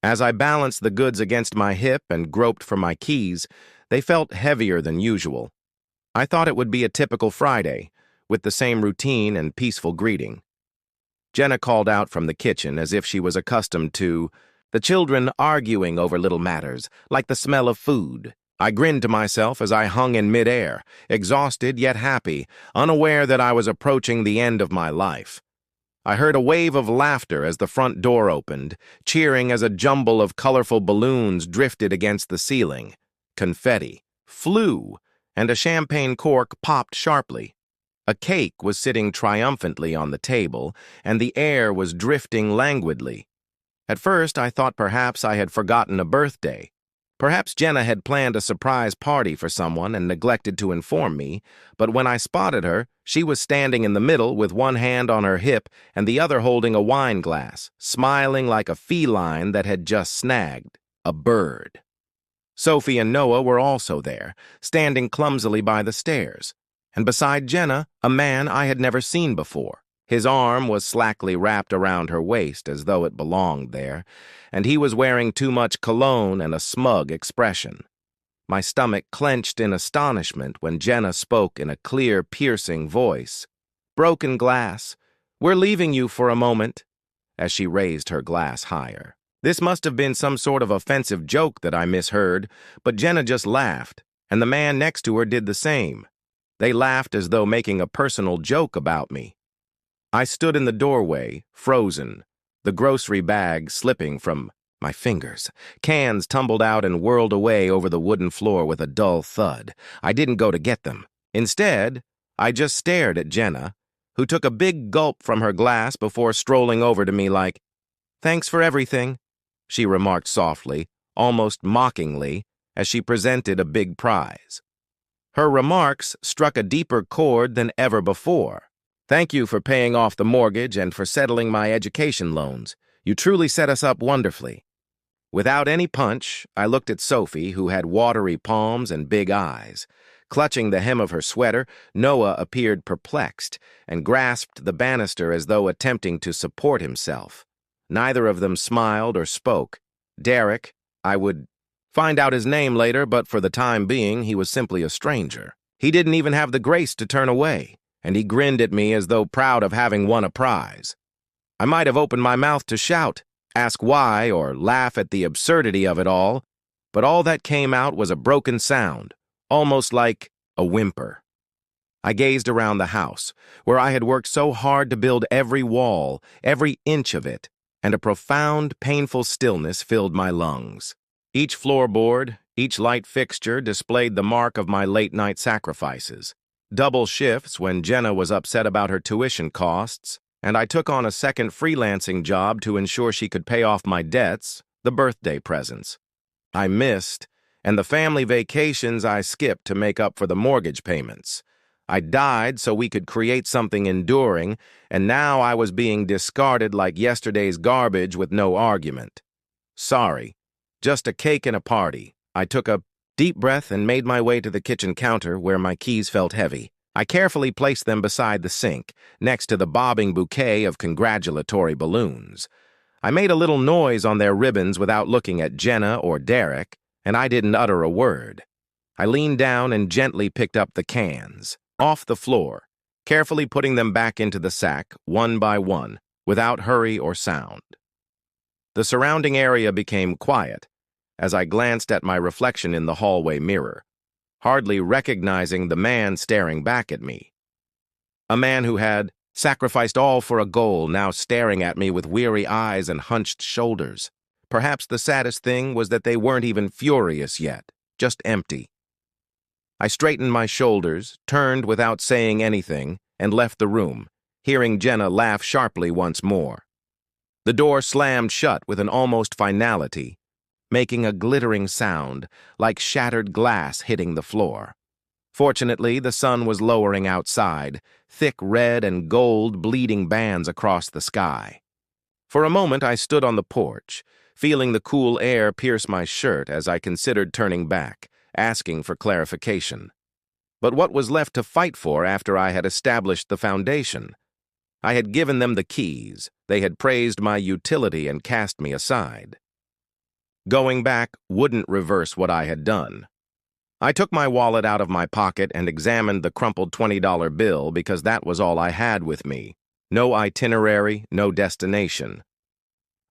As I balanced the goods against my hip and groped for my keys, they felt heavier than usual. I thought it would be a typical Friday, with the same routine and peaceful greeting. Jenna called out from the kitchen as if she was accustomed to the children arguing over little matters, like the smell of food. I grinned to myself as I hung in midair, exhausted yet happy, unaware that I was approaching the end of my life. I heard a wave of laughter as the front door opened, cheering as a jumble of colorful balloons drifted against the ceiling. Confetti flew, and a champagne cork popped sharply. A cake was sitting triumphantly on the table, and the air was drifting languidly. At first, I thought perhaps I had forgotten a birthday. Perhaps Jenna had planned a surprise party for someone and neglected to inform me, but when I spotted her, she was standing in the middle with one hand on her hip and the other holding a wine glass, smiling like a feline that had just snagged a bird. Sophie and Noah were also there, standing clumsily by the stairs, and beside Jenna, a man I had never seen before. His arm was slackly wrapped around her waist as though it belonged there, and he was wearing too much cologne and a smug expression. My stomach clenched in astonishment when Jenna spoke in a clear, piercing voice. "Broken glass. We're leaving you for a moment," as she raised her glass higher. This must have been some sort of offensive joke that I misheard, but Jenna just laughed, and the man next to her did the same. They laughed as though making a personal joke about me. I stood in the doorway, frozen, the grocery bag slipping from my fingers. Cans tumbled out and whirled away over the wooden floor with a dull thud. I didn't go to get them. Instead, I just stared at Jenna, who took a big gulp from her glass before strolling over to me like, "Thanks for everything," she remarked softly, almost mockingly, as she presented a big prize. Her remarks struck a deeper chord than ever before. "Thank you for paying off the mortgage and for settling my education loans. You truly set us up wonderfully." Without any punch, I looked at Sophie, who had watery palms and big eyes. Clutching the hem of her sweater, Noah appeared perplexed and grasped the banister as though attempting to support himself. Neither of them smiled or spoke. Derek, I would find out his name later, but for the time being, he was simply a stranger. He didn't even have the grace to turn away, and he grinned at me as though proud of having won a prize. I might have opened my mouth to shout, ask why, or laugh at the absurdity of it all, but all that came out was a broken sound, almost like a whimper. I gazed around the house, where I had worked so hard to build every wall, every inch of it, and a profound, painful stillness filled my lungs. Each floorboard, each light fixture displayed the mark of my late-night sacrifices. Double shifts when Jenna was upset about her tuition costs, and I took on a second freelancing job to ensure she could pay off my debts, the birthday presents I missed, and the family vacations I skipped to make up for the mortgage payments. I died so we could create something enduring, and now I was being discarded like yesterday's garbage with no argument. Sorry, just a cake and a party. I took a deep breath and made my way to the kitchen counter where my keys felt heavy. I carefully placed them beside the sink, next to the bobbing bouquet of congratulatory balloons. I made a little noise on their ribbons without looking at Jenna or Derek, and I didn't utter a word. I leaned down and gently picked up the cans, off the floor, carefully putting them back into the sack, one by one, without hurry or sound. The surrounding area became quiet as I glanced at my reflection in the hallway mirror, hardly recognizing the man staring back at me. A man who had sacrificed all for a goal, now staring at me with weary eyes and hunched shoulders. Perhaps the saddest thing was that they weren't even furious yet, just empty. I straightened my shoulders, turned without saying anything, and left the room, hearing Jenna laugh sharply once more. The door slammed shut with an almost finality, making a glittering sound, like shattered glass hitting the floor. Fortunately, the sun was lowering outside, thick red and gold bleeding bands across the sky. For a moment, I stood on the porch, feeling the cool air pierce my shirt as I considered turning back, asking for clarification. But what was left to fight for after I had established the foundation? I had given them the keys. They had praised my utility and cast me aside. Going back wouldn't reverse what I had done. I took my wallet out of my pocket and examined the crumpled $20 bill because that was all I had with me. No itinerary, no destination.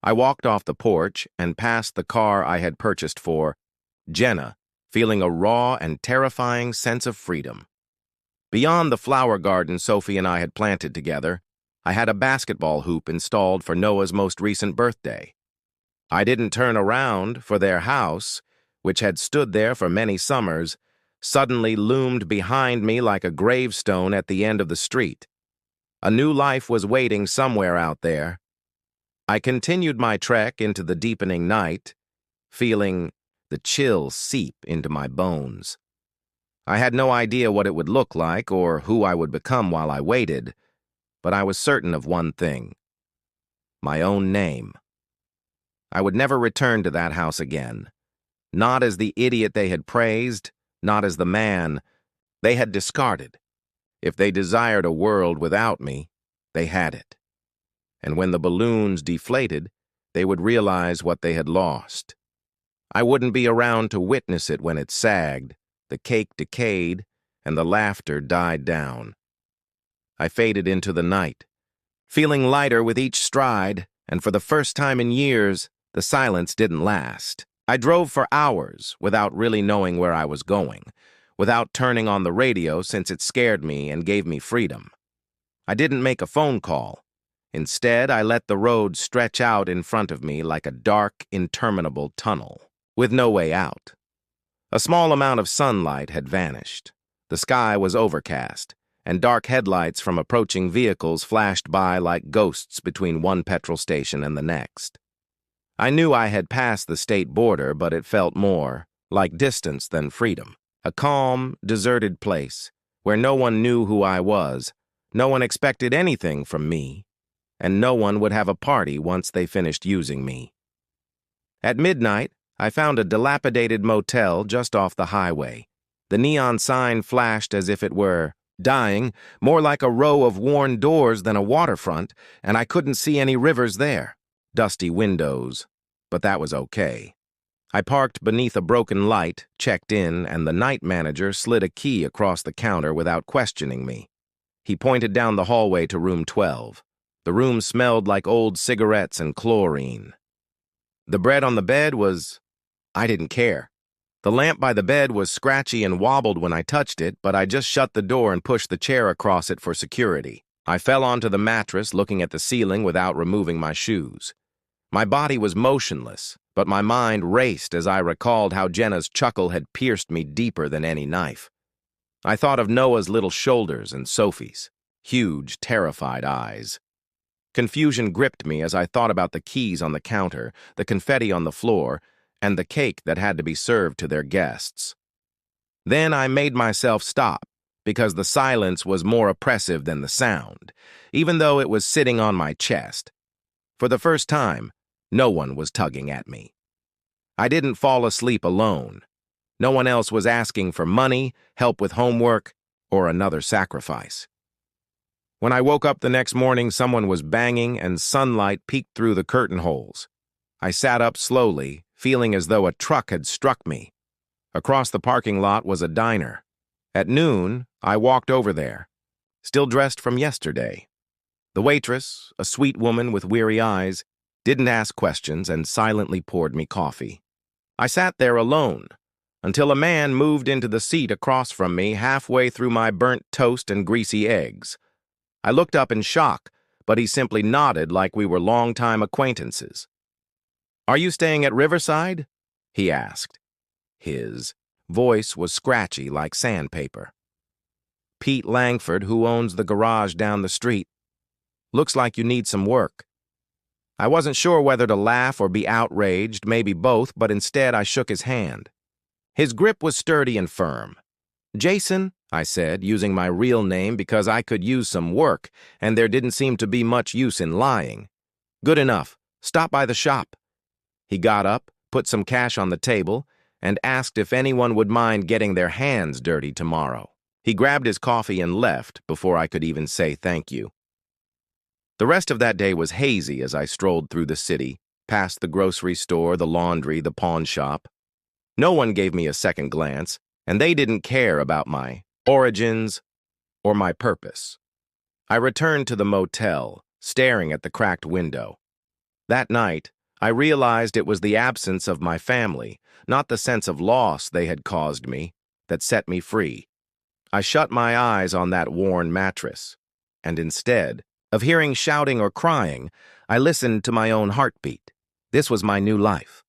I walked off the porch and past the car I had purchased for Jenna, feeling a raw and terrifying sense of freedom. Beyond the flower garden Sophie and I had planted together, I had a basketball hoop installed for Noah's most recent birthday. I didn't turn around, for their house, which had stood there for many summers, suddenly loomed behind me like a gravestone at the end of the street. A new life was waiting somewhere out there. I continued my trek into the deepening night, feeling the chill seep into my bones. I had no idea what it would look like or who I would become while I waited, but I was certain of one thing: my own name. I would never return to that house again. Not as the idiot they had praised, not as the man they had discarded. If they desired a world without me, they had it. And when the balloons deflated, they would realize what they had lost. I wouldn't be around to witness it when it sagged, the cake decayed, and the laughter died down. I faded into the night, feeling lighter with each stride, and for the first time in years, the silence didn't last. I drove for hours without really knowing where I was going, without turning on the radio since it scared me and gave me freedom. I didn't make a phone call. Instead, I let the road stretch out in front of me like a dark, interminable tunnel, with no way out. A small amount of sunlight had vanished. The sky was overcast, and dark headlights from approaching vehicles flashed by like ghosts between one petrol station and the next. I knew I had passed the state border, but it felt more like distance than freedom. A calm, deserted place where no one knew who I was, no one expected anything from me, and no one would have a party once they finished using me. At midnight, I found a dilapidated motel just off the highway. The neon sign flashed as if it were dying, more like a row of worn doors than a waterfront, and I couldn't see any rivers there. Dusty windows, but that was okay. I parked beneath a broken light, checked in, and the night manager slid a key across the counter without questioning me. He pointed down the hallway to room 12. The room smelled like old cigarettes and chlorine. The bread on the bed was... I didn't care. The lamp by the bed was scratchy and wobbled when I touched it, but I just shut the door and pushed the chair across it for security. I fell onto the mattress, looking at the ceiling without removing my shoes. My body was motionless, but my mind raced as I recalled how Jenna's chuckle had pierced me deeper than any knife. I thought of Noah's little shoulders and Sophie's huge, terrified eyes. Confusion gripped me as I thought about the keys on the counter, the confetti on the floor, and the cake that had to be served to their guests. Then I made myself stop, because the silence was more oppressive than the sound, even though it was sitting on my chest. For the first time, no one was tugging at me. I didn't fall asleep alone. No one else was asking for money, help with homework, or another sacrifice. When I woke up the next morning, someone was banging and sunlight peeked through the curtain holes. I sat up slowly, feeling as though a truck had struck me. Across the parking lot was a diner. At noon, I walked over there, still dressed from yesterday. The waitress, a sweet woman with weary eyes, didn't ask questions and silently poured me coffee. I sat there alone, until a man moved into the seat across from me halfway through my burnt toast and greasy eggs. I looked up in shock, but he simply nodded like we were longtime acquaintances. "Are you staying at Riverside?" he asked. His voice was scratchy like sandpaper. "Pete Langford, who owns the garage down the street. Looks like you need some work." I wasn't sure whether to laugh or be outraged, maybe both, but instead I shook his hand. His grip was sturdy and firm. "Jason," I said, using my real name because I could use some work, and there didn't seem to be much use in lying. "Good enough. Stop by the shop." He got up, put some cash on the table, and asked if anyone would mind getting their hands dirty tomorrow. He grabbed his coffee and left before I could even say thank you. The rest of that day was hazy as I strolled through the city, past the grocery store, the laundry, the pawn shop. No one gave me a second glance, and they didn't care about my origins or my purpose. I returned to the motel, staring at the cracked window. That night, I realized it was the absence of my family, not the sense of loss they had caused me, that set me free. I shut my eyes on that worn mattress, and instead of hearing shouting or crying, I listened to my own heartbeat. This was my new life.